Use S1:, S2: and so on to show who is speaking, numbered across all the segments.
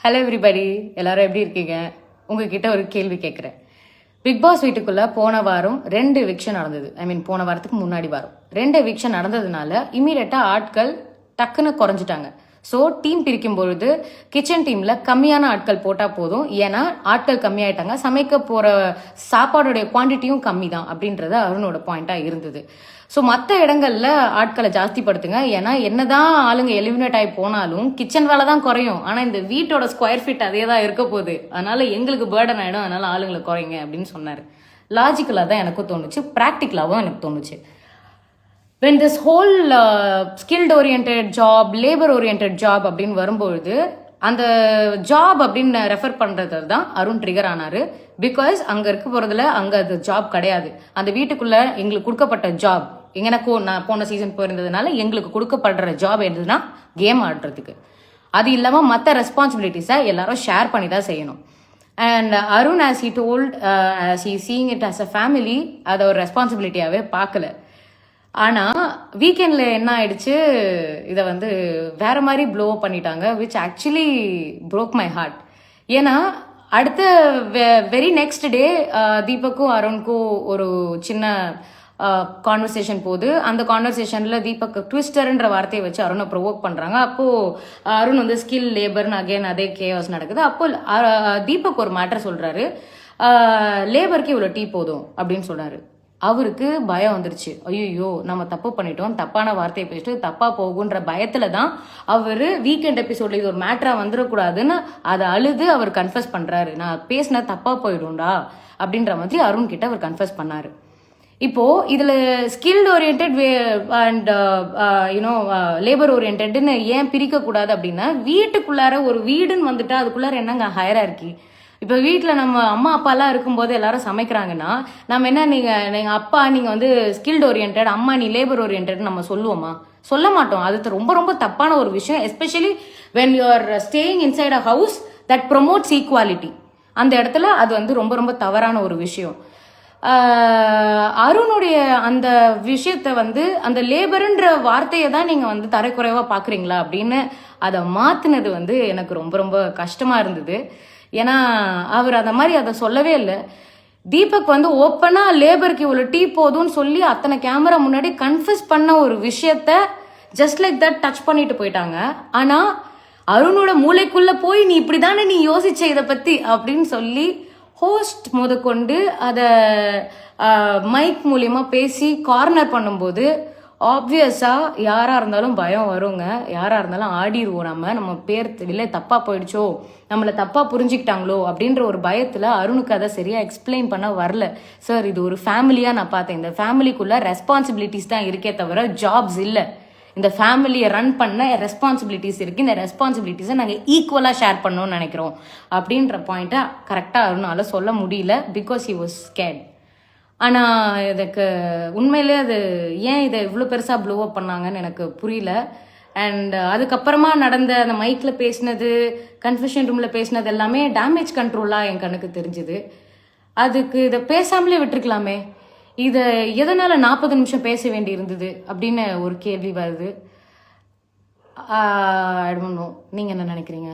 S1: Hello everybody, எல்லாரும் எப்படி இருக்கீங்க? உங்ககிட்ட ஒரு கேள்வி கேட்குறேன். பிக் பாஸ் வீட்டுக்குள்ள போன வாரம் 2 எவிக்ஷன் நடந்தது. போன வாரத்துக்கு முன்னாடி வாரம் 2 எவிக்ஷன் நடந்ததுனால இமீடியட்டா ஆட்கள் டக்குன்னு குறைஞ்சிட்டாங்க. ஸோ டீம் பிரிக்கும் பொழுது கிச்சன் டீம்ல கம்மியான ஆட்கள் போட்டா போதும். ஏன்னா ஆட்கள் கம்மியாயிட்டாங்க, சமைக்க போற சாப்பாடுடைய குவான்டிட்டியும் கம்மி தான் அப்படின்றது அருணோட பாயிண்டா இருந்தது. ஸோ மற்ற இடங்கள்ல ஆட்களை ஜாஸ்தி படுத்துங்க. ஏன்னா என்னதான் ஆளுங்க எலிமினேட் ஆகி போனாலும் கிச்சன் வேலை தான் குறையும். ஆனால் இந்த வீட்டோட ஸ்கொயர் ஃபீட் அதே தான் இருக்க போகுது. அதனால எங்களுக்கு பேர்டன் ஆகிடும். அதனால ஆளுங்களை குறைங்க அப்படின்னு சொன்னார். லாஜிக்கலாக தான் எனக்கும் தோணுச்சு, ப்ராக்டிக்கலாகவும் எனக்கு தோணுச்சு. when this whole skilled oriented job, labor oriented job அப்படின்னு வரும்பொழுது அந்த ஜாப் அப்படின்னு ரெஃபர் பண்ணுறது தான் அருண் ட்ரிகர் ஆனார். பிகாஸ் அங்கே இருக்க போகிறதுல அங்கே அது ஜாப் கிடையாது. அந்த வீட்டுக்குள்ளே எங்களுக்கு கொடுக்கப்பட்ட ஜாப் எனக்கும் நான் போன சீசன் போயிருந்ததுனால எங்களுக்கு கொடுக்கப்படுற ஜாப் எதுனா கேம் ஆடுறதுக்கு. அது இல்லாமல் மற்ற ரெஸ்பான்சிபிலிட்டிஸை எல்லாரும் ஷேர் பண்ணி தான் செய்யணும். And Arun as he told as he seeing it as a family அதை ஒரு ரெஸ்பான்சிபிலிட்டியாகவே பார்க்கல. ஆனால் வீக்கெண்டில் என்ன ஆயிடுச்சு, இதை வேற மாதிரி ப்ளோ பண்ணிட்டாங்க, which actually broke my heart. ஏன்னா அடுத்த வெரி நெக்ஸ்ட் டே தீபக்கும் அருணுக்கும் ஒரு சின்ன கான்வர்சேஷன் போகுது. அந்த கான்வர்சேஷனில் தீபக் ட்விஸ்டர்ன்ற வார்த்தையை வச்சு அருணை ப்ரொவோக் பண்ணுறாங்க. அப்போது அருண் ஸ்கில் லேபர்னு அகேன் அதே கேவாஸ் நடக்குது. அப்போ தீபக் ஒரு மேட்டர் சொல்கிறாரு, லேபருக்கு இவ்வளோ டீ போதும் அப்படின்னு சொல்கிறாரு. அவருக்கு பயம் வந்துருச்சு. ஐயோ நம்ம தப்பு பண்ணிட்டோம், தப்பான வார்த்தையை பேசிட்டு தப்பா போகுன்ற பயத்துல தான் அவர் வீக்கெண்ட் எபிசோட்ல இது ஒரு மேட்டரா வந்துடக்கூடாதுன்னு அதை அழுது அவர் கன்ஃபஸ் பண்றாரு. நான் பேசின தப்பா போயிடும்டா அப்படின்ற மாதிரி அருண் கிட்ட அவர் கன்ஃபஸ் பண்ணாரு. இப்போ இதுல skilled orient and you know labour ஓரியன்ட்னு ஏன் பிரிக்க கூடாது அப்படின்னா, வீட்டுக்குள்ளார ஒரு வீடுன்னு வந்துட்டா அதுக்குள்ளார என்னங்க ஹையரார்கி. இப்போ வீட்டில் நம்ம அம்மா அப்பாலாம் இருக்கும்போது எல்லாரும் சமைக்கிறாங்கன்னா நம்ம என்ன, நீங்கள் அப்பா நீங்கள் ஸ்கில்டு ஓரியன்ட், அம்மா நீ லேபர் ஓரியன்ட் நம்ம சொல்லுவோமா? சொல்ல மாட்டோம். அது ரொம்ப ரொம்ப தப்பான ஒரு விஷயம். Especially when you are staying inside a house that promotes equality. அந்த இடத்துல அது ரொம்ப ரொம்ப தவறான ஒரு விஷயம். அருணுடைய அந்த விஷயத்த அந்த லேபருன்ற வார்த்தையை தான் நீங்கள் தரைக்குறைவாக பார்க்குறீங்களா அப்படின்னு அதை மாற்றினது எனக்கு ரொம்ப ரொம்ப கஷ்டமாக இருந்தது. ஏன்னா அவர் அந்த மாதிரி அதை சொல்லவே இல்லை. தீபக் ஓப்பனாக லேபருக்கு இவ்வளோ டீ போதும்னு சொல்லி அத்தனை கேமரா முன்னாடி கன்ஃபஸ் பண்ண ஒரு விஷயத்த ஜஸ்ட் லைக் தட் டச் பண்ணிட்டு போயிட்டாங்க. ஆனால் அருணோட மூளைக்குள்ளே போய் நீ இப்படி தானே நீ யோசிச்ச இதை பற்றி அப்படின்னு சொல்லி ஹோஸ்ட் முதற்கொண்டு அதை மைக் மூலியமா பேசி கார்னர் பண்ணும்போது ஆப்வியஸாக யாராக இருந்தாலும் பயம் வருங்க. யாராக இருந்தாலும் ஆடிடுவோம். நம்ம பேர் இல்லை தப்பாக போயிடுச்சோ, நம்மளை தப்பாக புரிஞ்சுக்கிட்டாங்களோ அப்படின்ற ஒரு பயத்தில் அருணுக்கு அதை சரியாக எக்ஸ்பிளைன் பண்ண வரல. சார் இது ஒரு ஃபேமிலியாக நான் பார்த்தேன். இந்த ஃபேமிலிக்குள்ளே ரெஸ்பான்சிபிலிட்டிஸ் தான் இருக்கே தவிர ஜாப்ஸ் இல்லை. இந்த ஃபேமிலியை ரன் பண்ண ரெஸ்பான்சிபிலிட்டிஸ் இருக்குது. இந்த ரெஸ்பான்சிபிலிட்டிஸை நாங்கள் ஈக்குவலாக ஷேர் பண்ணோன்னு நினைக்கிறோம் அப்படின்ற பாயிண்ட்டை கரெக்டாக அருணால சொல்ல முடியல. Because he was scared. ஆனால் இதுக்கு உண்மையிலே அது ஏன் இதை இவ்வளோ பெருசாக ப்ளோ அப் பண்ணாங்கன்னு எனக்கு புரியல. அண்ட் அதுக்கப்புறமா நடந்த அந்த மைக்கில் பேசினது, கன்ஃபெஷன் ரூமில் பேசினது எல்லாமே டேமேஜ் கண்ட்ரோலாக என் கண்ணுக்கு தெரிஞ்சுது. அதுக்கு இதை பேசாமலே விட்டுருக்கலாமே. இதை எதனால் 40 நிமிஷம் பேச வேண்டி இருந்தது அப்படின்னு ஒரு கேள்வி வருது. நீங்கள் என்ன நினைக்கிறீங்க?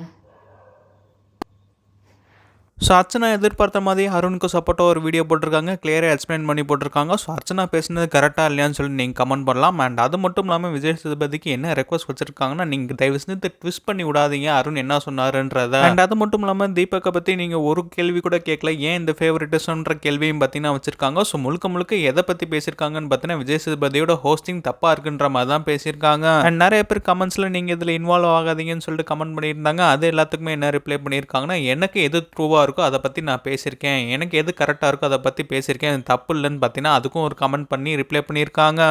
S2: ஸோ அர்ச்சனா எதிர்பார்த்த மாதிரி அருணுக்கு சப்போர்ட்டாக ஒரு வீடியோ போட்டிருக்காங்க, கிளியராக எக்ஸ்பிளைன் பண்ணி போட்டிருக்காங்க. ஸோ அர்ச்சனா பேசுனது கரெக்டாக இல்லையான்னு சொல்லி நீங்கள் கமெண்ட் பண்ணலாம். அண்ட் அது மட்டும் இல்லாமல் விஜய் சேதுபதிக்கு என்ன ரெக்வஸ்ட் வச்சுருக்காங்கன்னா, நீங்கள் தயவு செஞ்சு ட்விஸ்ட் பண்ணி விடாதீங்க அருண் என்ன சொன்னாருன்றதை. அண்ட் அது மட்டும் இல்லாமல் தீபக்கை பற்றி நீங்கள் ஒரு கேள்வி கூட கேட்கல, ஏன் இந்த ஃபேவரட்டிசம்ன்ற கேள்வியும் பார்த்தீங்கன்னா வச்சுருக்காங்க. ஸோ முழுக்க முழுக்க எதை பற்றி பேசியிருக்காங்கன்னு பார்த்தீங்கன்னா விஜய் சேதுபதியோட ஹோஸ்டிங் தப்பாக இருக்குன்ற மாதிரி தான் பேசியிருக்காங்க. அண்ட் நிறைய பேர் கமெண்ட்ஸில் நீங்கள் இதில் இன்வால்வ் ஆகாதீங்கன்னு சொல்லிட்டு கமெண்ட் பண்ணியிருந்தாங்க. அது எல்லாத்துக்குமே என்ன ரிப்ளை பண்ணியிருக்காங்கன்னா, எனக்கு எது ட்ரூவாக இருக்கோ அதை பற்றி நான் பேசியிருக்கேன், எனக்கு எது கரெக்டாக இருக்கோ அதை பற்றி பேசியிருக்கேன், தப்பு இல்லைன்னு பார்த்தீங்கன்னா அதுக்கும் ஒரு கமெண்ட் பண்ணி ரிப்ளை பண்ணியிருக்காங்க.